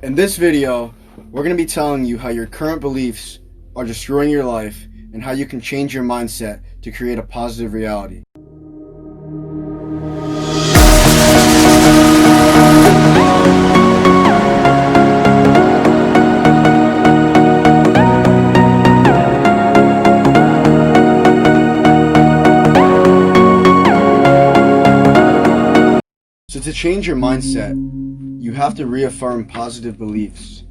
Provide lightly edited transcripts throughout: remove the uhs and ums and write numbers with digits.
In this video, we're going to be telling you how your current beliefs are destroying your life and how you can change your mindset to create a positive reality. So to change your mindset, you have to reaffirm positive beliefs,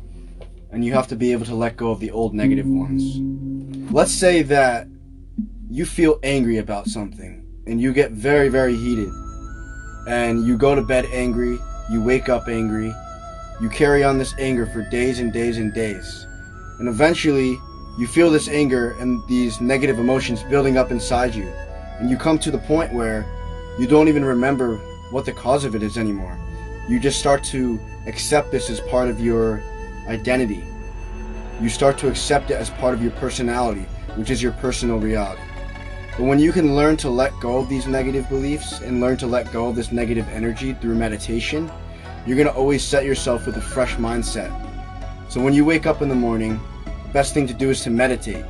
and you have to be able to let go of the old negative ones. Let's say that you feel angry about something, and you get very, very heated, and you go to bed angry, you wake up angry, you carry on this anger for days and days and days, and eventually you feel this anger and these negative emotions building up inside you, and you come to the point where you don't even remember what the cause of it is anymore. You just start to accept this as part of your identity. You start to accept it as part of your personality, which is your personal reality. But when you can learn to let go of these negative beliefs and learn to let go of this negative energy through meditation, you're going to always set yourself with a fresh mindset. So when you wake up in the morning, the best thing to do is to meditate,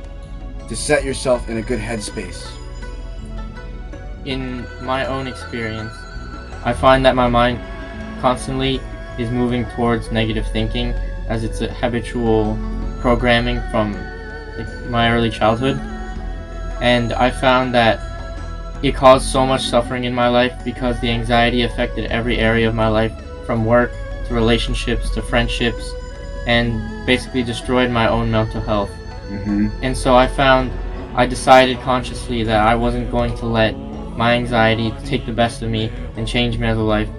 to set yourself in a good headspace. In my own experience, I find that my mind constantly is moving towards negative thinking, as it's a habitual programming from my early childhood. And I found that it caused so much suffering in my life because the anxiety affected every area of my life, from work to relationships to friendships, and basically destroyed my own mental health. And so I decided consciously that I wasn't going to let my anxiety take the best of me and change me as a life.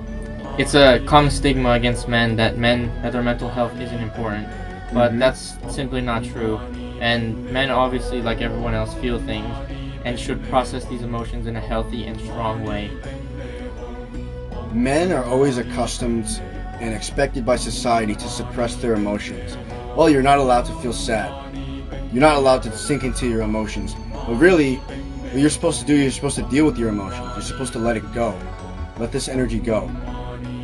It's a common stigma against men that their mental health isn't important, but that's simply not true. And men obviously, like everyone else, feel things and should process these emotions in a healthy and strong way. Men are always accustomed and expected by society to suppress their emotions. Well, you're not allowed to feel sad. You're not allowed to sink into your emotions. But really, what you're supposed to do, you're supposed to deal with your emotions. You're supposed to let it go. Let this energy go.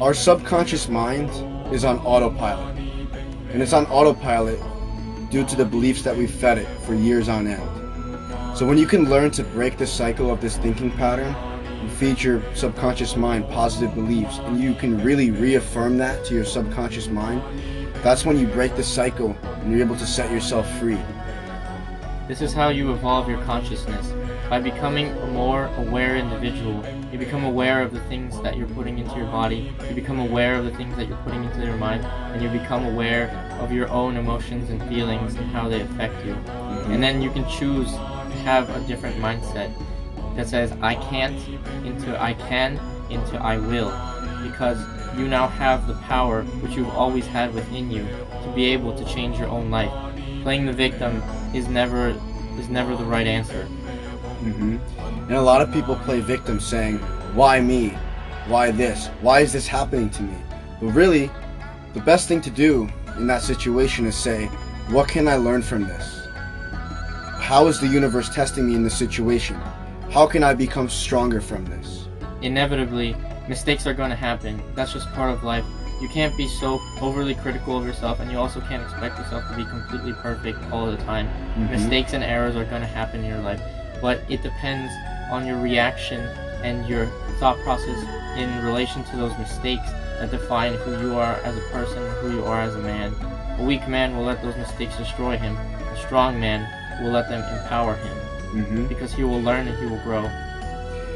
Our subconscious mind is on autopilot. And it's on autopilot due to the beliefs that we've fed it for years on end. So when you can learn to break the cycle of this thinking pattern and feed your subconscious mind positive beliefs, and you can really reaffirm that to your subconscious mind, that's when you break the cycle and you're able to set yourself free. This is how you evolve your consciousness. By becoming a more aware individual, you become aware of the things that you're putting into your body, you become aware of the things that you're putting into your mind, and you become aware of your own emotions and feelings and how they affect you. And then you can choose to have a different mindset that says I can't into I can into I will, because you now have the power which you've always had within you to be able to change your own life. Playing the victim is never the right answer. And a lot of people play victim, saying, why me? Why this? Why is this happening to me? But really, the best thing to do in that situation is say, what can I learn from this? How is the universe testing me in this situation? How can I become stronger from this? Inevitably, mistakes are going to happen. That's just part of life. You can't be so overly critical of yourself, and you also can't expect yourself to be completely perfect all the time. Mistakes and errors are going to happen in your life, but it depends on your reaction and your thought process in relation to those mistakes that define who you are as a person, who you are as a man. A weak man will let those mistakes destroy him. A strong man will let them empower him, because he will learn and he will grow.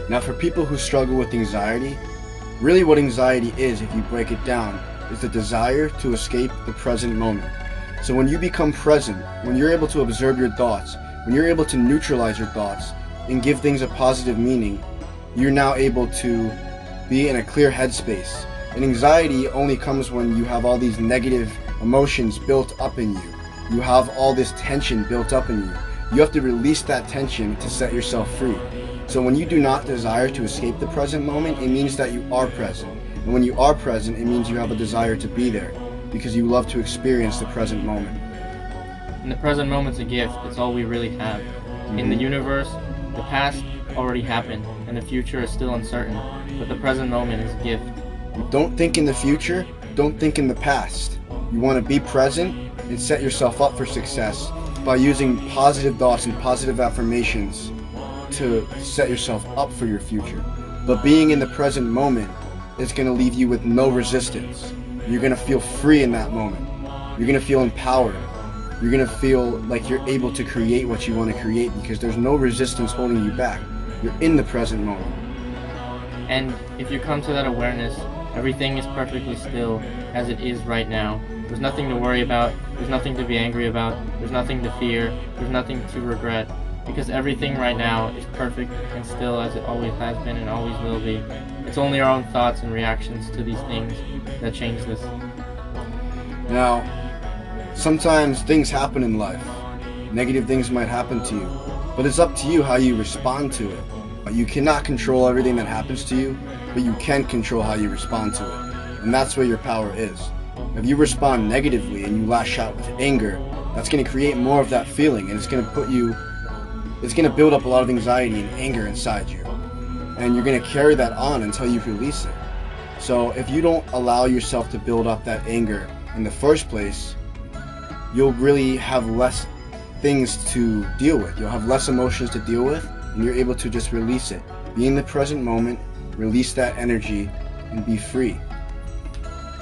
Now, for people who struggle with anxiety, really what anxiety is, if you break it down, is the desire to escape the present moment. So when you become present, when you're able to observe your thoughts, when you're able to neutralize your thoughts and give things a positive meaning, you're now able to be in a clear headspace. And anxiety only comes when you have all these negative emotions built up in you. You have all this tension built up in you. You have to release that tension to set yourself free. So when you do not desire to escape the present moment, it means that you are present. And when you are present, it means you have a desire to be there, because you love to experience the present moment. And the present moment's a gift. It's all we really have. In the universe, the past already happened, and the future is still uncertain, but the present moment is a gift. Don't think in the future, don't think in the past. You want to be present and set yourself up for success by using positive thoughts and positive affirmations to set yourself up for your future. But being in the present moment is going to leave you with no resistance. You're going to feel free in that moment. You're going to feel empowered. You're going to feel like you're able to create what you want to create because there's no resistance holding you back. You're in the present moment. And if you come to that awareness, everything is perfectly still as it is right now. There's nothing to worry about, there's nothing to be angry about, there's nothing to fear, there's nothing to regret, because everything right now is perfect and still as it always has been and always will be. It's only our own thoughts and reactions to these things that change this. Now, sometimes things happen in life. Negative things might happen to you, but it's up to you how you respond to it. You cannot control everything that happens to you, but you can control how you respond to it. And that's where your power is. If you respond negatively and you lash out with anger, that's going to create more of that feeling, and it's going to build up a lot of anxiety and anger inside you. And you're going to carry that on until you release it. So if you don't allow yourself to build up that anger in the first place, you'll really have less things to deal with. You'll have less emotions to deal with, and you're able to just release it. Be in the present moment, release that energy, and be free.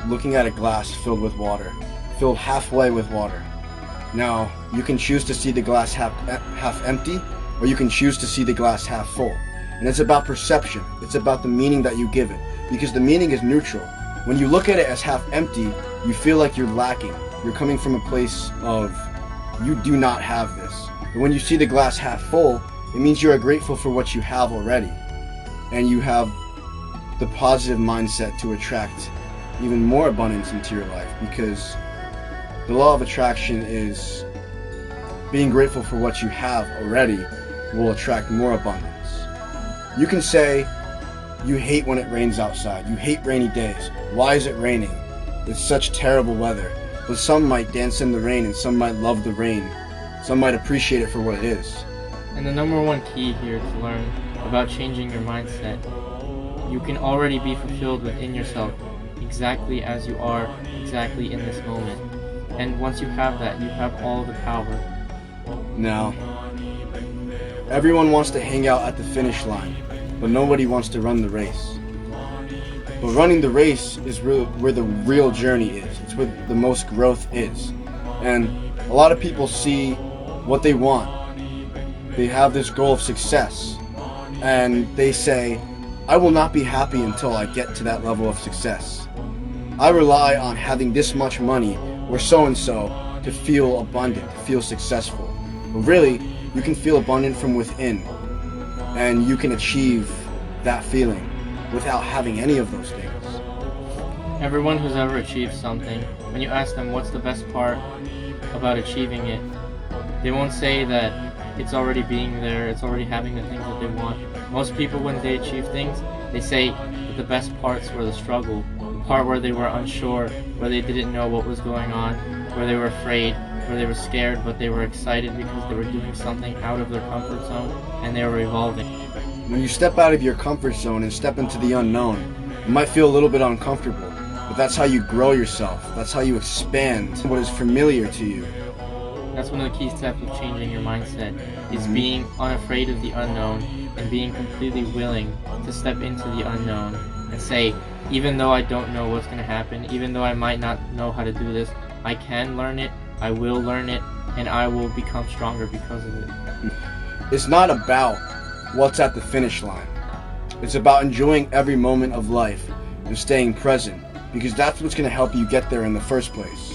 Looking at a glass filled with water, filled halfway with water. Now, you can choose to see the glass half empty, or you can choose to see the glass half full. And it's about perception. It's about the meaning that you give it, because the meaning is neutral. When you look at it as half empty, you feel like you're lacking. You're coming from a place of, you do not have this. But when you see the glass half full, it means you are grateful for what you have already. And you have the positive mindset to attract even more abundance into your life, because the law of attraction is being grateful for what you have already will attract more abundance. You can say you hate when it rains outside. You hate rainy days. Why is it raining? It's such terrible weather. But some might dance in the rain, and some might love the rain. Some might appreciate it for what it is. And the number one key here to learn about changing your mindset, you can already be fulfilled within yourself exactly as you are, exactly in this moment. And once you have that, you have all the power. Now, everyone wants to hang out at the finish line, but nobody wants to run the race. But running the race is where the real journey is. It's where the most growth is. And a lot of people see what they want. They have this goal of success, and they say, I will not be happy until I get to that level of success. I rely on having this much money or so-and-so to feel abundant, to feel successful. But really, you can feel abundant from within, and you can achieve that feeling without having any of those things. Everyone who's ever achieved something, when you ask them what's the best part about achieving it, they won't say that it's already being there, it's already having the things that they want. Most people, when they achieve things, they say that the best parts were the struggle, the part where they were unsure, where they didn't know what was going on, where they were afraid, where they were scared, but they were excited because they were doing something out of their comfort zone and they were evolving. When you step out of your comfort zone and step into the unknown, it might feel a little bit uncomfortable, but that's how you grow yourself. That's how you expand what is familiar to you. That's one of the key steps of changing your mindset, is being unafraid of the unknown and being completely willing to step into the unknown and say, even though I don't know what's going to happen, even though I might not know how to do this, I can learn it, I will learn it, and I will become stronger because of it. It's not about what's at the finish line. It's about enjoying every moment of life and staying present, because that's what's going to help you get there in the first place.